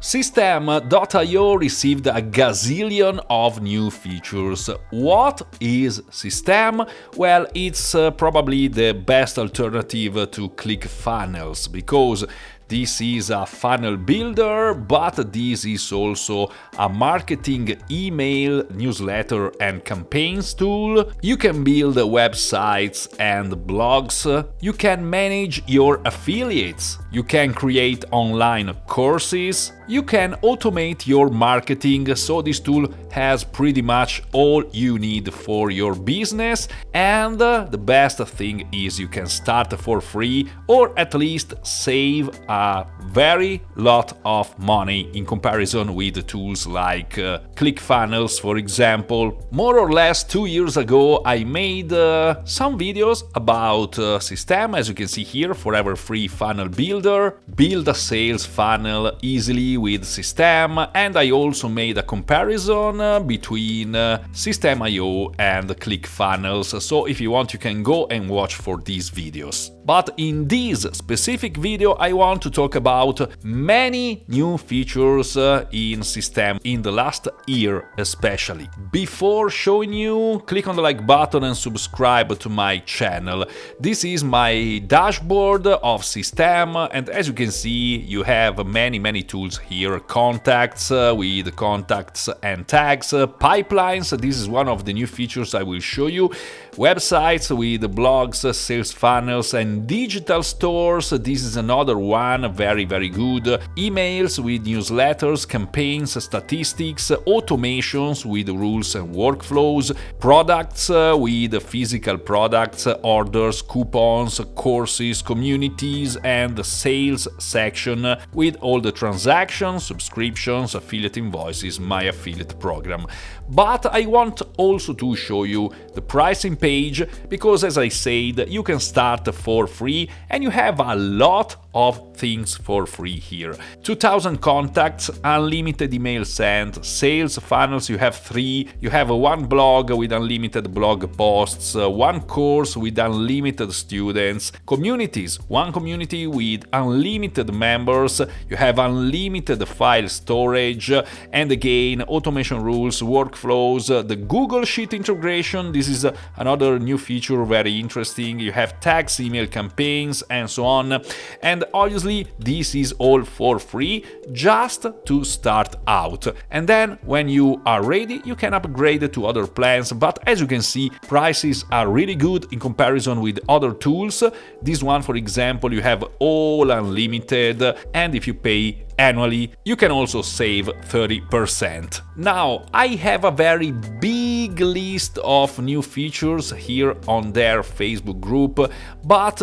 Systeme.io received a gazillion of new features. What is Systeme? Well, it's probably the best alternative to ClickFunnels because this is a funnel builder, but this is also a marketing email, newsletter and campaigns tool. You can build websites and blogs. You can manage your affiliates. You can create online courses. You can automate your marketing, so this tool has pretty much all you need for your business, and the best thing is you can start for free or at least save a very lot of money in comparison with tools like ClickFunnels, for example. More or less 2 years ago I made some videos about Systeme, as you can see here, forever free funnel builder, build a sales funnel easily with Systeme, and I also made a comparison between Systeme.io and ClickFunnels, so if you want you can go and watch for these videos. But in this specific video I want to talk about many new features in Systeme in the last year especially. Before showing you, click on the like button and subscribe to my channel. This is my dashboard of Systeme, and as you can see you have many tools here. Contacts with contacts and tags, pipelines, this is one of the new features I will show you, websites with blogs, sales funnels and digital stores, this is another one, very good, emails with newsletters, campaigns, statistics, automations with rules and workflows, products with physical products, orders, coupons, courses, communities and sales section with all the transactions, subscriptions, affiliate invoices, my affiliate program. But I want also to show you the pricing page because, as I said, you can start for free and you have a lot of things for free here. 2000 contacts, unlimited email sent, sales funnels, you have 3, you have one blog with unlimited blog posts, one course with unlimited students, communities, one community with unlimited members, you have unlimited file storage, and again automation rules, workflows, the Google Sheet integration, this is another new feature, very interesting, you have tags, email campaigns and so on, and obviously this is all for free just to start out, and then when you are ready you can upgrade to other plans, but as you can see prices are really good in comparison with other tools. This one, for example, you have all unlimited, and if you pay annually you can also save 30%. Now I have a very big list of new features here on their Facebook group, but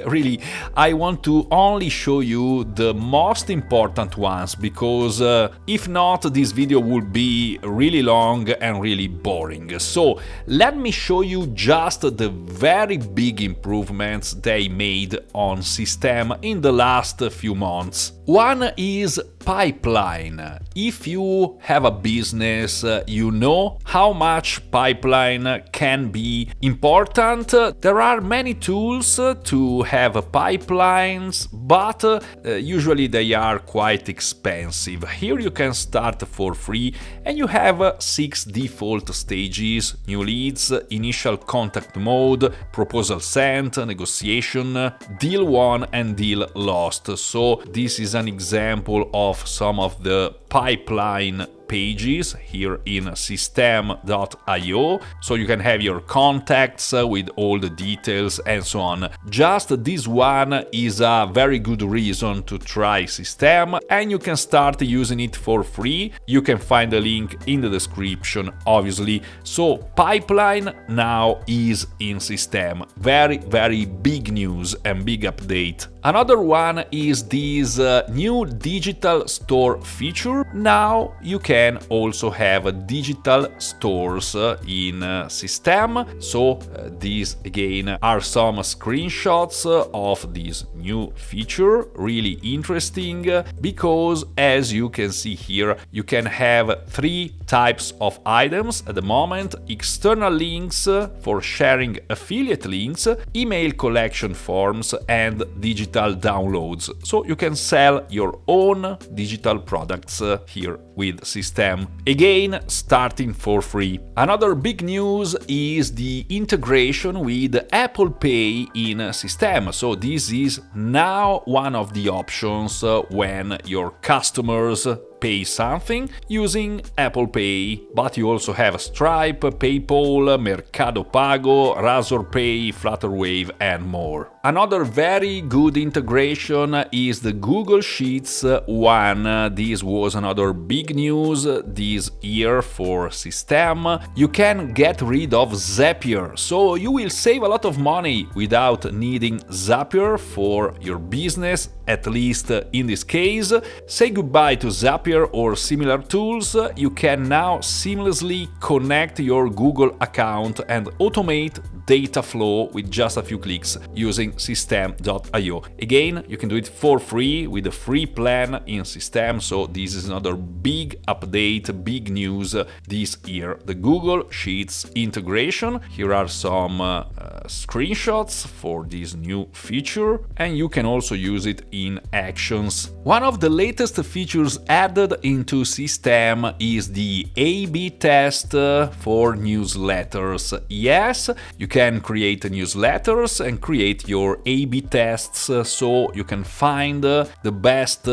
really I want to only show you the most important ones because if not this video would be really long and really boring. So let me show you just the very big improvements they made on Systeme in the last few months. One is pipeline. If you have a business, you know how much pipeline can be important. There are many tools to have pipelines, but usually they are quite expensive. Here you can start for free and you have 6 default stages: new leads, initial contact mode, proposal sent, negotiation, deal won and deal lost. So this is an example of some of the pipeline pages here in Systeme.io, so you can have your contacts with all the details and so on. Just this one is a very good reason to try Systeme, and you can start using it for free. You can find the link in the description, obviously. So pipeline now is in Systeme. Very big news and big update. Another one is this new digital store feature. Now you can can also have digital stores in Systeme. So these again are some screenshots of this new feature, really interesting, because as you can see here, you can have 3 types of items at the moment: external links for sharing affiliate links, email collection forms, and digital downloads. So you can sell your own digital products here with Systeme. Again, starting for free. Another big news is the integration with Apple Pay in Systeme. So this is now one of the options when your customers pay something using Apple Pay, but you also have Stripe, PayPal, Mercado Pago, Razor Pay, Flutterwave, and more. Another very good integration is the Google Sheets one. This was another big news this year for Systeme. You can get rid of Zapier, so you will save a lot of money without needing Zapier for your business, at least in this case. Say goodbye to Zapier or similar tools. You can now seamlessly connect your Google account and automate data flow with just a few clicks using Systeme.io. Again, you can do it for free with a free plan in Systeme, so this is another big update, big news this year. The Google Sheets integration. Here are some screenshots for this new feature, and you can also use it in Actions. One of the latest features added into Systeme is the A/B test for newsletters. Yes, you can create newsletters and create your A/B tests, so you can find the best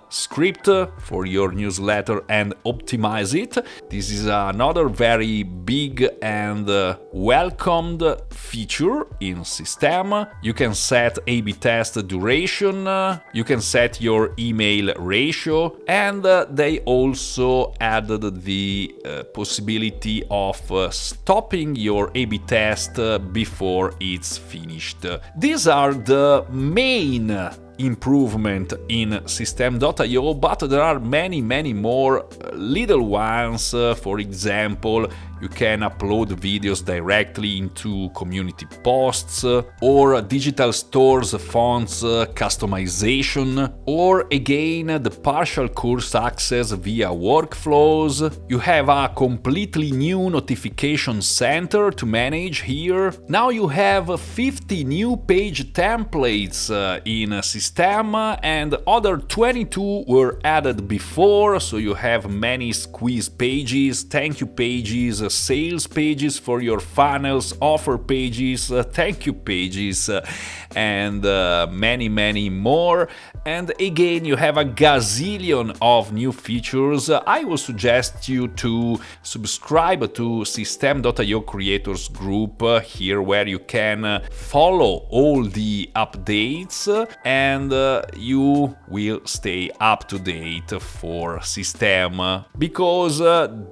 script for your newsletter and optimize it. This is another very big and welcomed feature in Systeme. You can set A/B test duration, you can set your email ratio, and they also added the possibility of stopping your A/B test before it's finished. These are the main improvement in Systeme.io, but there are many more little ones. For example, you can upload videos directly into community posts, or digital stores fonts customization, or again the partial course access via workflows. You have a completely new notification center to manage here. Now you have 50 new page templates in Systeme, and other 22 were added before, so you have many squeeze pages, thank you pages, sales pages for your funnels, offer pages, thank you pages, and many more. And again, you have a gazillion of new features. I would suggest you to subscribe to Systeme.io creators group here, where you can follow all the updates, and you will stay up to date for Systeme, because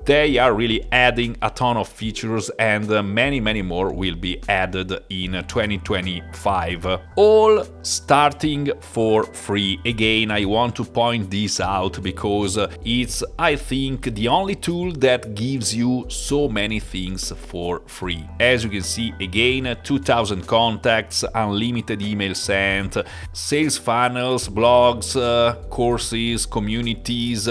they are really adding a ton of features, and many more will be added in 2025, all starting for free. Again, I want to point this out because it's, I think, the only tool that gives you so many things for free. As you can see, again, 2000 contacts, unlimited email sent, sales funnels, blogs, courses, communities.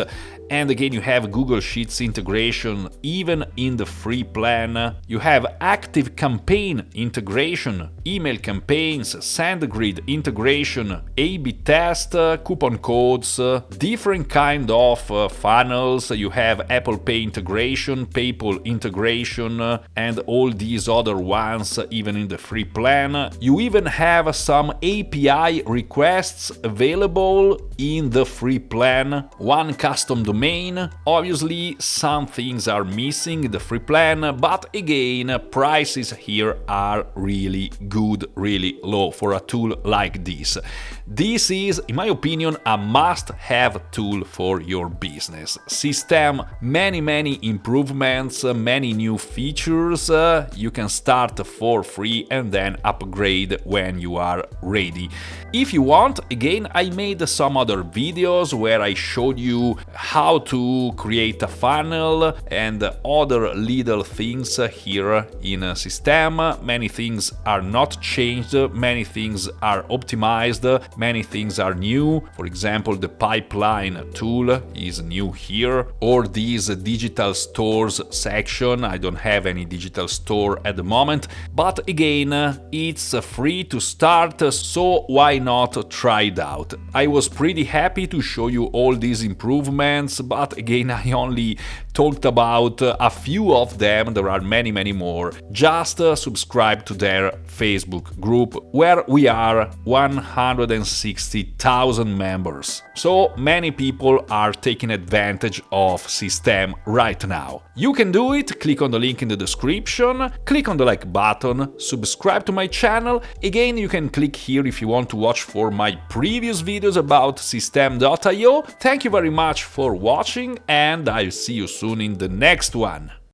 And again, you have Google Sheets integration even in the free plan. You have active campaign integration, email campaigns, SendGrid integration, A/B test, coupon codes, different kind of funnels. You have Apple Pay integration, PayPal integration, and all these other ones even in the free plan. You even have some API requests available in the free plan, one custom domain. Obviously, some things are missing in the free free plan, but again, prices here are really good, really low for a tool like this. This is, in my opinion, a must-have tool for your business. Systeme, many improvements, many new features. You can start for free and then upgrade when you are ready. If you want, again, I made some other videos where I showed you how to create a funnel and other little things here in Systeme. Many things are not changed, many things are optimized, many things are new. For example, the pipeline tool is new here, or this digital stores section. I don't have any digital store at the moment, but again, it's free to start, so why not try it out? I was pretty happy to show you all these improvements, but again, I only talked about a few of them. There are many more. Just subscribe to their Facebook group, where we are 160,000 members. So many people are taking advantage of Systeme right now. You can do it. Click on the link in the description, click on the like button, subscribe to my channel. Again, you can click here if you want to watch for my previous videos about Systeme.io. Thank you very much for watching, and I'll see you soon in the next one.